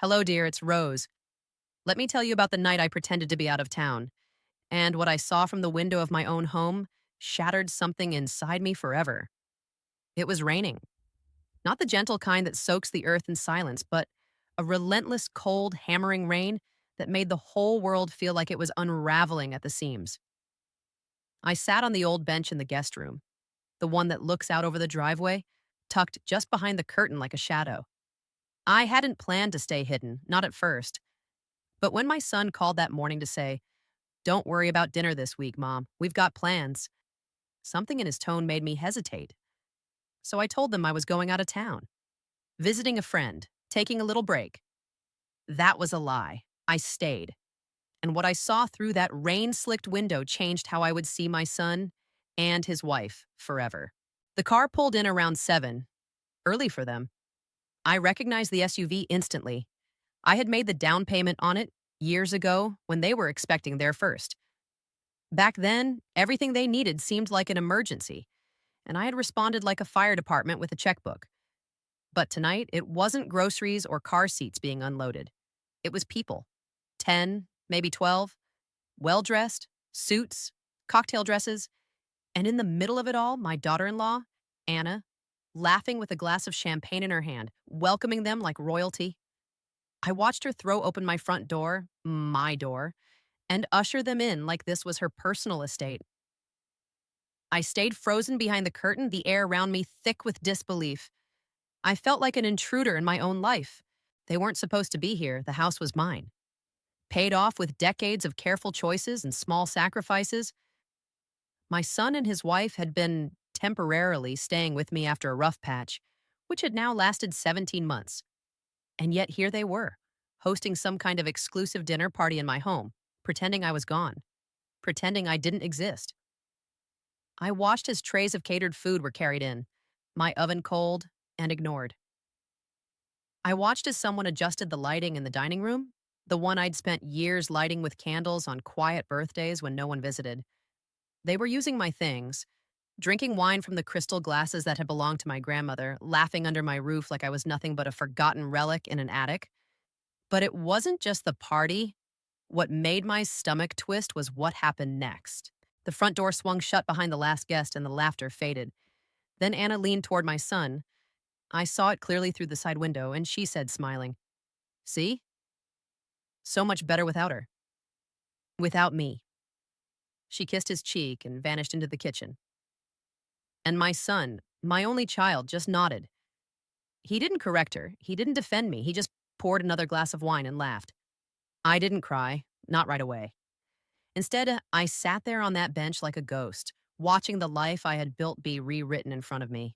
Hello, dear, it's Rose. Let me tell you about the night I pretended to be out of town, and what I saw from the window of my own home shattered something inside me forever. It was raining. Not the gentle kind that soaks the earth in silence, but a relentless, cold, hammering rain that made the whole world feel like it was unraveling at the seams. I sat on the old bench in the guest room, the one that looks out over the driveway, tucked just behind the curtain like a shadow. I hadn't planned to stay hidden, not at first. But when my son called that morning to say, "Don't worry about dinner this week, Mom, we've got plans," something in his tone made me hesitate. So I told them I was going out of town, visiting a friend, taking a little break. That was a lie. I stayed. And what I saw through that rain slicked window changed how I would see my son and his wife forever. The car pulled in around 7, early for them. I recognized the SUV instantly. I had made the down payment on it years ago when they were expecting their first. Back then, everything they needed seemed like an emergency, and I had responded like a fire department with a checkbook. But tonight, it wasn't groceries or car seats being unloaded. It was people. 10, maybe 12, well dressed, suits, cocktail dresses, and in the middle of it all, my daughter in law, Anna, laughing with a glass of champagne in her hand, welcoming them like royalty. I watched her throw open my front door, my door, and usher them in like this was her personal estate. I stayed frozen behind the curtain, the air around me thick with disbelief. I felt like an intruder in my own life. They weren't supposed to be here, the house was mine. Paid off with decades of careful choices and small sacrifices, my son and his wife had been temporarily staying with me after a rough patch, which had now lasted 17 months. And yet here they were, hosting some kind of exclusive dinner party in my home, pretending I was gone, pretending I didn't exist. I watched as trays of catered food were carried in, my oven cold and ignored. I watched as someone adjusted the lighting in the dining room, the one I'd spent years lighting with candles on quiet birthdays when no one visited. They were using my things, drinking wine from the crystal glasses that had belonged to my grandmother, laughing under my roof like I was nothing but a forgotten relic in an attic. But it wasn't just the party. What made my stomach twist was what happened next. The front door swung shut behind the last guest and the laughter faded. Then Anna leaned toward my son. I saw it clearly through the side window, and she said, smiling, "See? So much better without her. Without me." She kissed his cheek and vanished into the kitchen. And my son, my only child, just nodded. He didn't correct her. He didn't defend me. He just poured another glass of wine and laughed. I didn't cry, not right away. Instead, I sat there on that bench like a ghost, watching the life I had built be rewritten in front of me,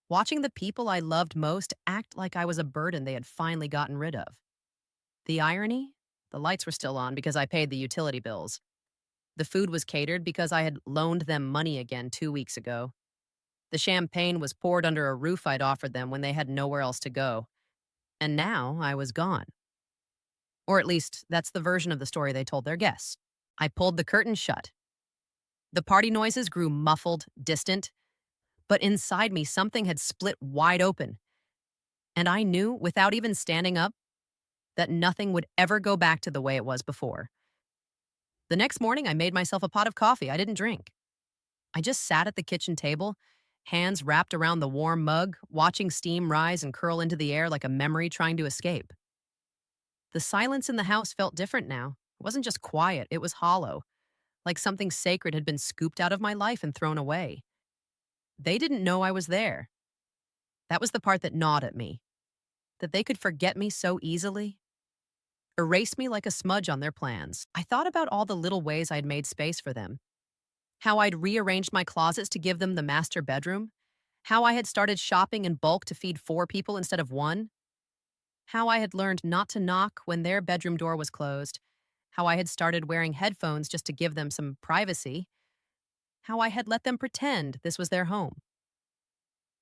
watching the people I loved most act like I was a burden they had finally gotten rid of. The irony? The lights were still on because I paid the utility bills. The food was catered because I had loaned them money again 2 weeks ago. The champagne was poured under a roof I'd offered them when they had nowhere else to go. And now I was gone. Or at least, that's the version of the story they told their guests. I pulled the curtain shut. The party noises grew muffled, distant, but inside me something had split wide open. And I knew, without even standing up, that nothing would ever go back to the way it was before. The next morning, I made myself a pot of coffee I didn't drink. I just sat at the kitchen table, hands wrapped around the warm mug, watching steam rise and curl into the air like a memory trying to escape. The silence in the house felt different now. It wasn't just quiet, it was hollow, like something sacred had been scooped out of my life and thrown away. They didn't know I was there. That was the part that gnawed at me. That they could forget me so easily, erase me like a smudge on their plans. I thought about all the little ways I'd made space for them. How I'd rearranged my closets to give them the master bedroom. How I had started shopping in bulk to feed 4 people instead of 1. How I had learned not to knock when their bedroom door was closed. How I had started wearing headphones just to give them some privacy. How I had let them pretend this was their home.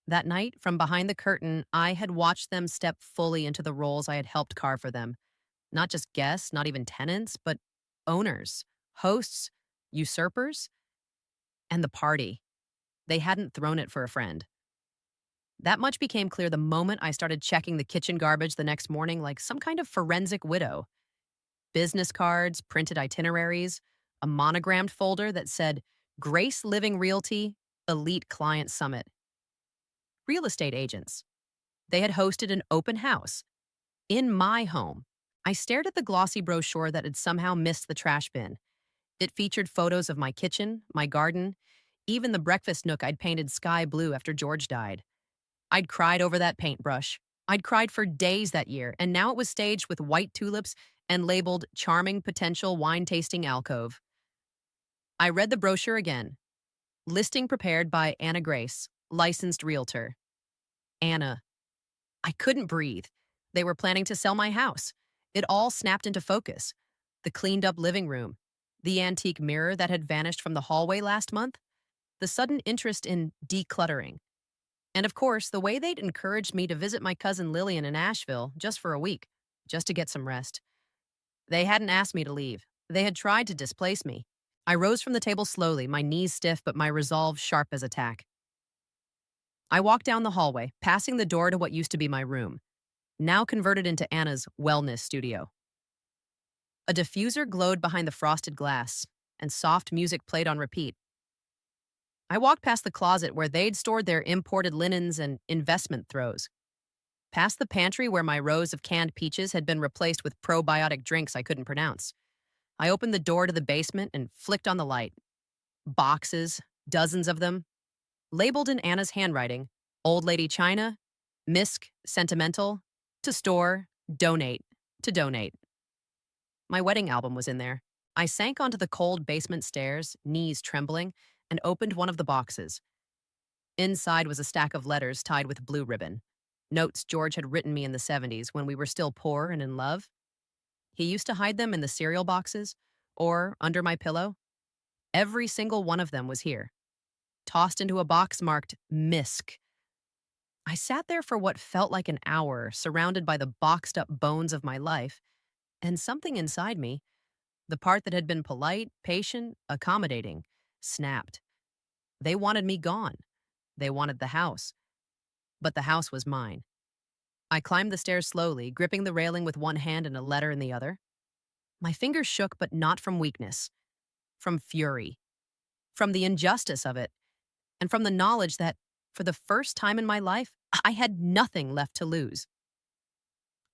That night, from behind the curtain, I had watched them step fully into the roles I had helped carve for them. Not just guests, not even tenants, but owners, hosts, usurpers, and the party. They hadn't thrown it for a friend. That much became clear the moment I started checking the kitchen garbage the next morning like some kind of forensic widow. Business cards, printed itineraries, a monogrammed folder that said Grace Living Realty Elite Client Summit. Real estate agents. They had hosted an open house in my home. I stared at the glossy brochure that had somehow missed the trash bin. It featured photos of my kitchen, my garden, even the breakfast nook I'd painted sky blue after George died. I'd cried over that paintbrush. I'd cried for days that year, and now it was staged with white tulips and labeled Charming Potential Wine Tasting Alcove. I read the brochure again. Listing prepared by Anna Grace, licensed realtor. Anna. I couldn't breathe. They were planning to sell my house. It all snapped into focus. The cleaned up living room, the antique mirror that had vanished from the hallway last month, the sudden interest in decluttering. And of course, the way they'd encouraged me to visit my cousin Lillian in Asheville just for a week, just to get some rest. They hadn't asked me to leave. They had tried to displace me. I rose from the table slowly, my knees stiff but my resolve sharp as a tack. I walked down the hallway, passing the door to what used to be my room, now converted into Anna's wellness studio. A diffuser glowed behind the frosted glass, and soft music played on repeat. I walked past the closet where they'd stored their imported linens and investment throws, past the pantry where my rows of canned peaches had been replaced with probiotic drinks I couldn't pronounce. I opened the door to the basement and flicked on the light. Boxes, dozens of them, labeled in Anna's handwriting, Old Lady China, Misc, Sentimental, to store, donate, to donate. My wedding album was in there. I sank onto the cold basement stairs, knees trembling, and opened one of the boxes. Inside was a stack of letters tied with blue ribbon. Notes George had written me in the 70s when we were still poor and in love. He used to hide them in the cereal boxes or under my pillow. Every single one of them was here, tossed into a box marked Misc. I sat there for what felt like an hour, surrounded by the boxed up bones of my life, and something inside me, the part that had been polite, patient, accommodating, snapped. They wanted me gone. They wanted the house. But the house was mine. I climbed the stairs slowly, gripping the railing with one hand and a letter in the other. My fingers shook, but not from weakness, from fury, from the injustice of it, and from the knowledge that, for the first time in my life, I had nothing left to lose.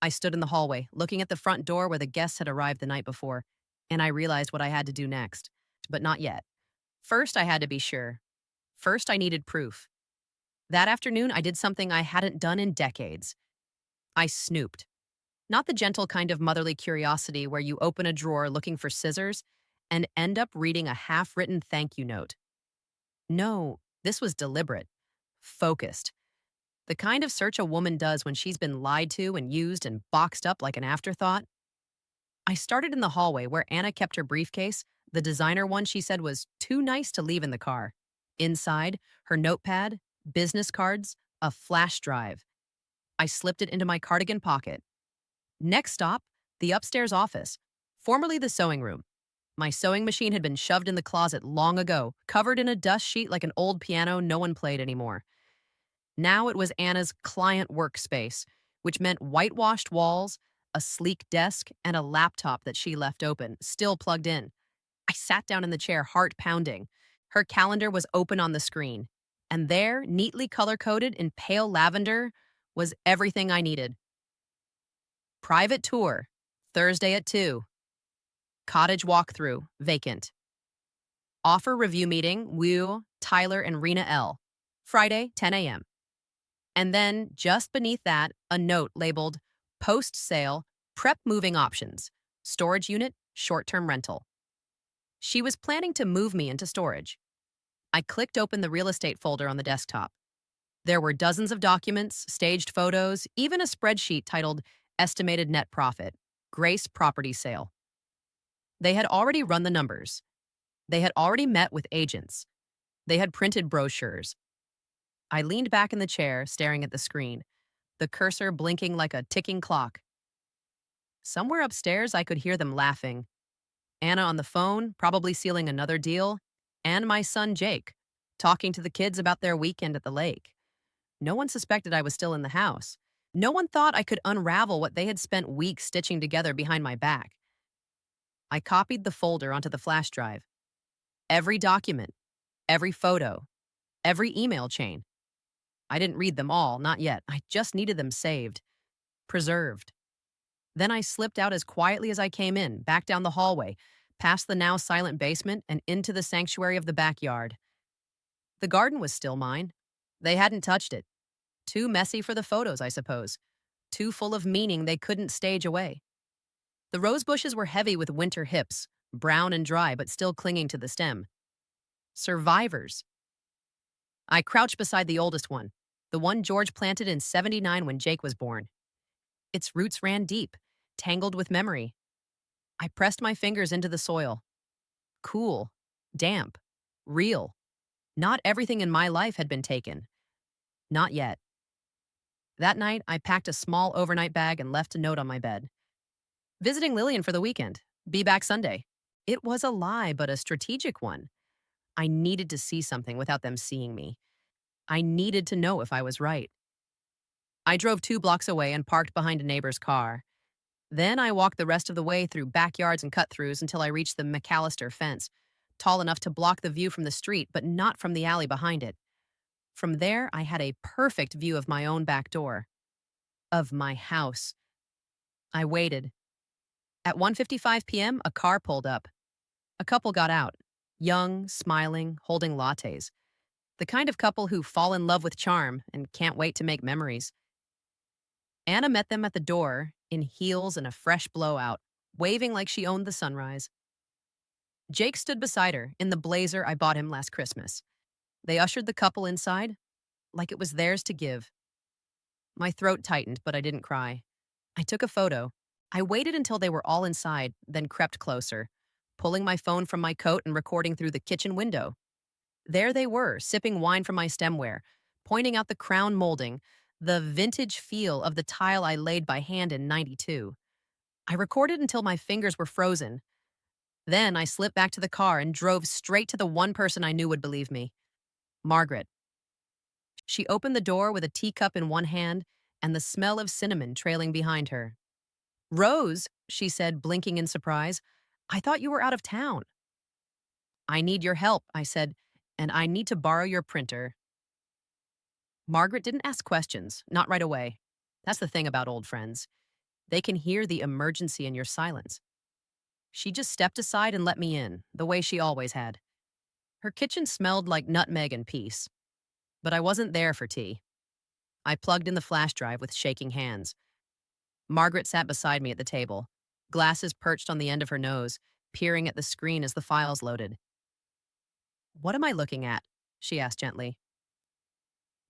I stood in the hallway, looking at the front door where the guests had arrived the night before, and I realized what I had to do next. But not yet. First, I had to be sure. First, I needed proof. That afternoon, I did something I hadn't done in decades. I snooped. Not the gentle kind of motherly curiosity where you open a drawer looking for scissors and end up reading a half-written thank you note. No, this was deliberate, focused. The kind of search a woman does when she's been lied to and used and boxed up like an afterthought. I started in the hallway where Anna kept her briefcase, the designer one she said was too nice to leave in the car. Inside, her notepad, business cards, a flash drive. I slipped it into my cardigan pocket. Next stop, the upstairs office, formerly the sewing room. My sewing machine had been shoved in the closet long ago, covered in a dust sheet like an old piano no one played anymore. Now it was Anna's client workspace, which meant whitewashed walls, a sleek desk, and a laptop that she left open, still plugged in. I sat down in the chair, heart pounding. Her calendar was open on the screen, and there, neatly color-coded in pale lavender, was everything I needed. Private tour, Thursday at 2. Cottage walkthrough, vacant. Offer review meeting, Wu, Tyler, and Rena L. Friday, 10 a.m. And then, just beneath that, a note labeled Post-Sale, Prep Moving Options, Storage Unit, Short-Term Rental. She was planning to move me into storage. I clicked open the real estate folder on the desktop. There were dozens of documents, staged photos, even a spreadsheet titled Estimated Net Profit, Grace Property Sale. They had already run the numbers. They had already met with agents. They had printed brochures. I leaned back in the chair, staring at the screen, the cursor blinking like a ticking clock. Somewhere upstairs, I could hear them laughing. Anna on the phone, probably sealing another deal, and my son Jake, talking to the kids about their weekend at the lake. No one suspected I was still in the house. No one thought I could unravel what they had spent weeks stitching together behind my back. I copied the folder onto the flash drive. Every document, every photo, every email chain. I didn't read them all, not yet. I just needed them saved, preserved. Then I slipped out as quietly as I came in, back down the hallway, past the now silent basement, and into the sanctuary of the backyard. The garden was still mine. They hadn't touched it. Too messy for the photos, I suppose. Too full of meaning they couldn't stage away. The rose bushes were heavy with winter hips, brown and dry but still clinging to the stem. Survivors. I crouched beside the oldest one, the one George planted in '79 when Jake was born. Its roots ran deep, tangled with memory. I pressed my fingers into the soil. Cool, damp, real. Not everything in my life had been taken. Not yet. That night, I packed a small overnight bag and left a note on my bed. Visiting Lillian for the weekend. Be back Sunday. It was a lie, but a strategic one. I needed to see something without them seeing me. I needed to know if I was right. I drove 2 blocks away and parked behind a neighbor's car. Then I walked the rest of the way through backyards and cut-throughs until I reached the McAllister fence, tall enough to block the view from the street, but not from the alley behind it. From there, I had a perfect view of my own back door. Of my house. I waited. At 1:55 p.m., a car pulled up. A couple got out. Young, smiling, holding lattes. The kind of couple who fall in love with charm and can't wait to make memories. Anna met them at the door, in heels and a fresh blowout, waving like she owned the sunrise. Jake stood beside her, in the blazer I bought him last Christmas. They ushered the couple inside, like it was theirs to give. My throat tightened, but I didn't cry. I took a photo. I waited until they were all inside, then crept closer, pulling my phone from my coat and recording through the kitchen window. There they were, sipping wine from my stemware, pointing out the crown molding, the vintage feel of the tile I laid by hand in '92. I recorded until my fingers were frozen. Then I slipped back to the car and drove straight to the one person I knew would believe me, Margaret. She opened the door with a teacup in one hand and the smell of cinnamon trailing behind her. Rose, she said, blinking in surprise, I thought you were out of town. I need your help, I said, and I need to borrow your printer. Margaret didn't ask questions, not right away. That's the thing about old friends. They can hear the emergency in your silence. She just stepped aside and let me in, the way she always had. Her kitchen smelled like nutmeg and peace. But I wasn't there for tea. I plugged in the flash drive with shaking hands. Margaret sat beside me at the table, glasses perched on the end of her nose, peering at the screen as the files loaded. What am I looking at? She asked gently.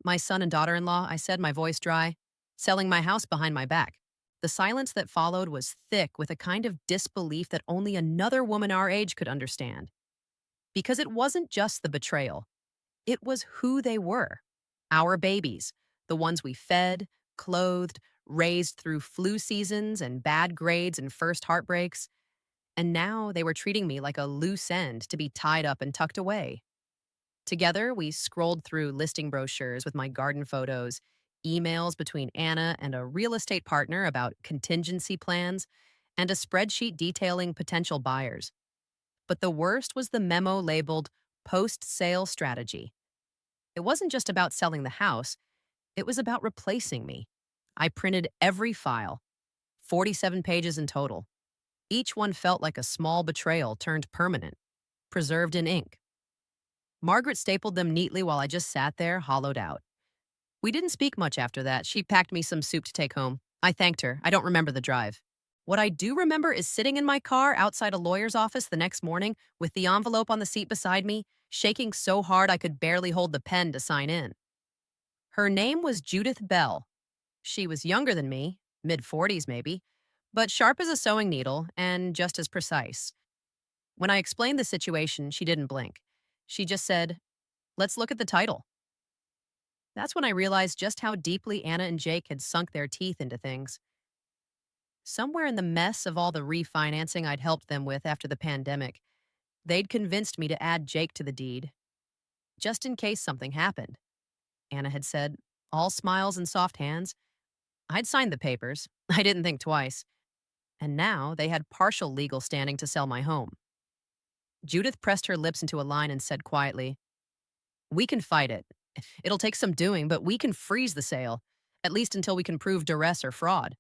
My son and daughter-in-law, I said, my voice dry, selling my house behind my back. The silence that followed was thick with a kind of disbelief that only another woman our age could understand. Because it wasn't just the betrayal. It was who they were. Our babies, the ones we fed, clothed, raised through flu seasons and bad grades and first heartbreaks. And now they were treating me like a loose end to be tied up and tucked away. Together, we scrolled through listing brochures with my garden photos, emails between Anna and a real estate partner about contingency plans, and a spreadsheet detailing potential buyers. But the worst was the memo labeled post-sale strategy. It wasn't just about selling the house, it was about replacing me. I printed every file, 47 pages in total. Each one felt like a small betrayal turned permanent, preserved in ink. Margaret stapled them neatly while I just sat there, hollowed out. We didn't speak much after that. She packed me some soup to take home. I thanked her. I don't remember the drive. What I do remember is sitting in my car outside a lawyer's office the next morning with the envelope on the seat beside me, shaking so hard I could barely hold the pen to sign in. Her name was Judith Bell. She was younger than me, mid-40s maybe, but sharp as a sewing needle and just as precise. When I explained the situation, she didn't blink. She just said, "Let's look at the title." That's when I realized just how deeply Anna and Jake had sunk their teeth into things. Somewhere in the mess of all the refinancing I'd helped them with after the pandemic, they'd convinced me to add Jake to the deed. Just in case something happened, Anna had said, all smiles and soft hands. I'd signed the papers. I didn't think twice. And now they had partial legal standing to sell my home. Judith pressed her lips into a line and said quietly, "We can fight it. It'll take some doing, but we can freeze the sale, at least until we can prove duress or fraud."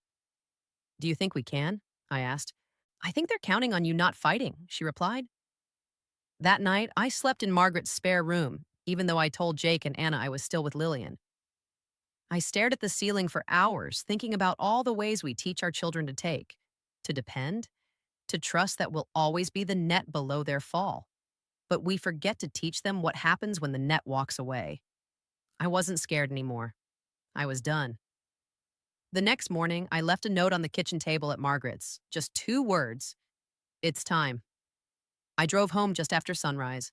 "Do you think we can?" I asked. "I think they're counting on you not fighting," she replied. That night, I slept in Margaret's spare room, even though I told Jake and Anna I was still with Lillian. I stared at the ceiling for hours, thinking about all the ways we teach our children to take, to depend, to trust that we'll always be the net below their fall. But we forget to teach them what happens when the net walks away. I wasn't scared anymore. I was done. The next morning, I left a note on the kitchen table at Margaret's. Just 2 words. "It's time." I drove home just after sunrise,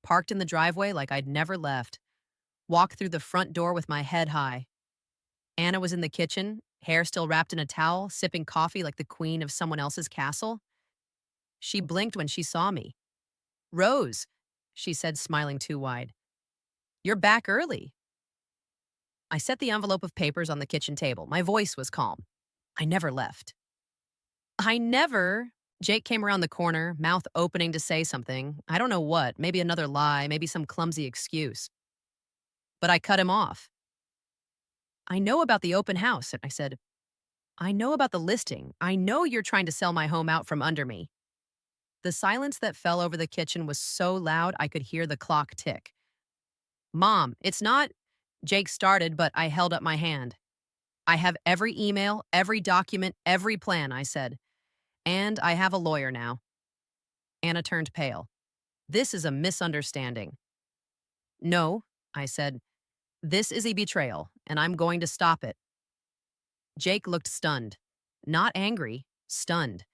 parked in the driveway like I'd never left, walked through the front door with my head high. Anna was in the kitchen, hair still wrapped in a towel, sipping coffee like the queen of someone else's castle. She blinked when she saw me. "Rose," she said, smiling too wide. "You're back early." I set the envelope of papers on the kitchen table. My voice was calm. I never left. I never. Jake came around the corner, mouth opening to say something. I don't know what, maybe another lie, maybe some clumsy excuse. But I cut him off. "I know about the open house," I said. "I know about the listing. I know you're trying to sell my home out from under me." The silence that fell over the kitchen was so loud I could hear the clock tick. "Mom, it's not—" Jake started, but I held up my hand. "I have every email, every document, every plan," I said. "And I have a lawyer now." Anna turned pale. "This is a misunderstanding." "No," I said. "This is a betrayal, and I'm going to stop it." Jake looked stunned. Not angry, stunned.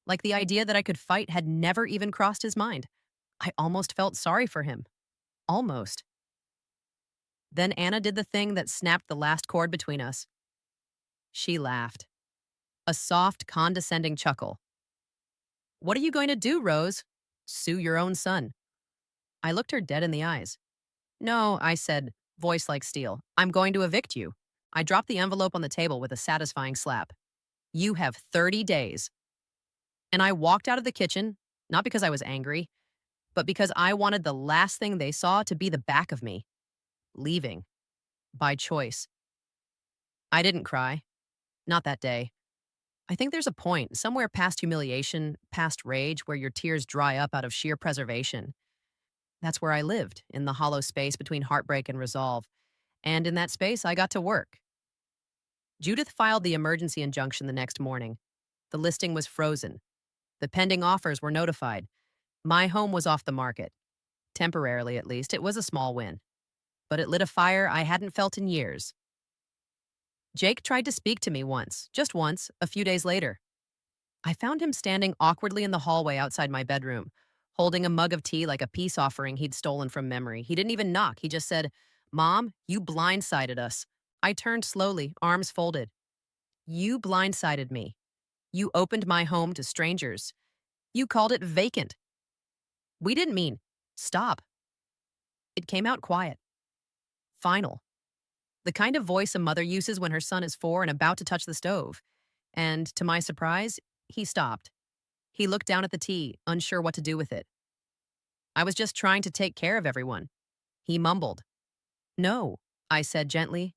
Like the idea that I could fight had never even crossed his mind. I almost felt sorry for him. Almost. Then Anna did the thing that snapped the last cord between us. She laughed. A soft, condescending chuckle. "What are you going to do, Rose? Sue your own son?" I looked her dead in the eyes. "No," I said, voice like steel. "I'm going to evict you." I dropped the envelope on the table with a satisfying slap. "You have 30 days. And I walked out of the kitchen, not because I was angry, but because I wanted the last thing they saw to be the back of me. Leaving. By choice. I didn't cry. Not that day. I think there's a point, somewhere past humiliation, past rage, where your tears dry up out of sheer preservation. That's where I lived, in the hollow space between heartbreak and resolve. And in that space, I got to work. Judith filed the emergency injunction the next morning. The listing was frozen. The pending offers were notified. My home was off the market. Temporarily, at least, it was a small win. But it lit a fire I hadn't felt in years. Jake tried to speak to me once, just once, a few days later. I found him standing awkwardly in the hallway outside my bedroom, holding a mug of tea like a peace offering he'd stolen from memory. He didn't even knock. He just said, "Mom, you blindsided us." I turned slowly, arms folded. "You blindsided me. You opened my home to strangers. You called it vacant. We didn't mean stop." It came out quiet. Final. The kind of voice a mother uses when her son is 4 and about to touch the stove. And to my surprise, he stopped. He looked down at the tea, unsure what to do with it. "I was just trying to take care of everyone." He mumbled. "No," I said gently.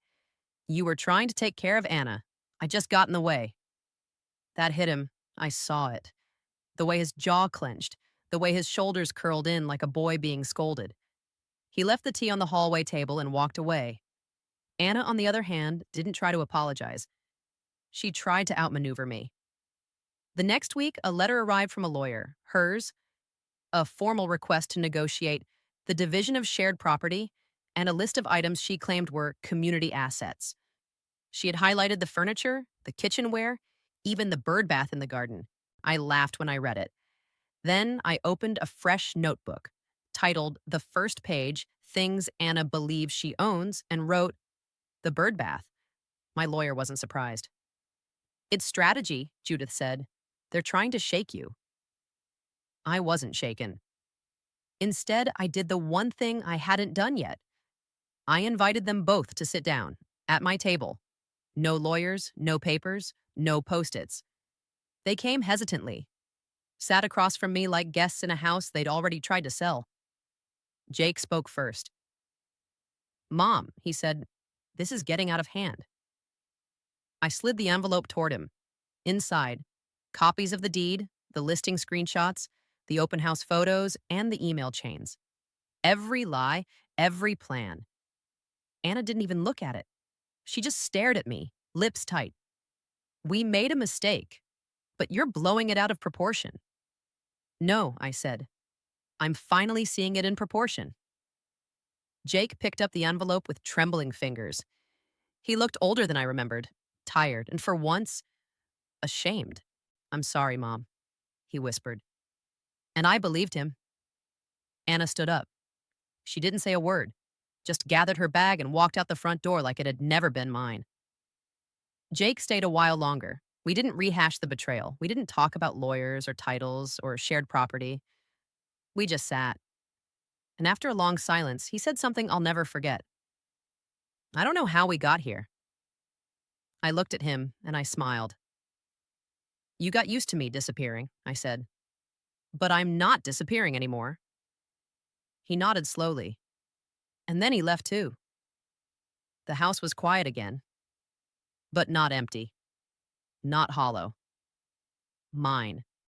"You were trying to take care of Anna. I just got in the way." That hit him. I saw it. The way his jaw clenched, the way his shoulders curled in like a boy being scolded. He left the tea on the hallway table and walked away. Anna, on the other hand, didn't try to apologize. She tried to outmaneuver me. The next week, a letter arrived from a lawyer, hers, a formal request to negotiate the division of shared property and a list of items she claimed were community assets. She had highlighted the furniture, the kitchenware, even the bird bath in the garden. I laughed when I read it. Then I opened a fresh notebook, titled The First Page, Things Anna Believes She Owns, and wrote, "The bird bath." My lawyer wasn't surprised. "It's strategy," Judith said. "They're trying to shake you." I wasn't shaken. Instead, I did the one thing I hadn't done yet. I invited them both to sit down at my table. No lawyers, no papers, no post its. They came hesitantly, sat across from me like guests in a house they'd already tried to sell. Jake spoke first. Mom, he said, this is getting out of hand. I slid the envelope toward him. Inside, copies of the deed, the listing screenshots, the open house photos, and the email chains. Every lie, every plan. Anna didn't even look at it. She just stared at me, lips tight. We made a mistake, but you're blowing it out of proportion. No, I said. I'm finally seeing it in proportion. Jake picked up the envelope with trembling fingers. He looked older than I remembered, tired, and for once, ashamed. I'm sorry, Mom, he whispered. And I believed him. Anna stood up. She didn't say a word, just gathered her bag and walked out the front door like it had never been mine. Jake stayed a while longer. We didn't rehash the betrayal. We didn't talk about lawyers or titles or shared property. We just sat. And after a long silence, he said something I'll never forget. I don't know how we got here. I looked at him and I smiled. You got used to me disappearing, I said. But I'm not disappearing anymore. He nodded slowly. And then he left too. The house was quiet again. But not empty. Not hollow. Mine.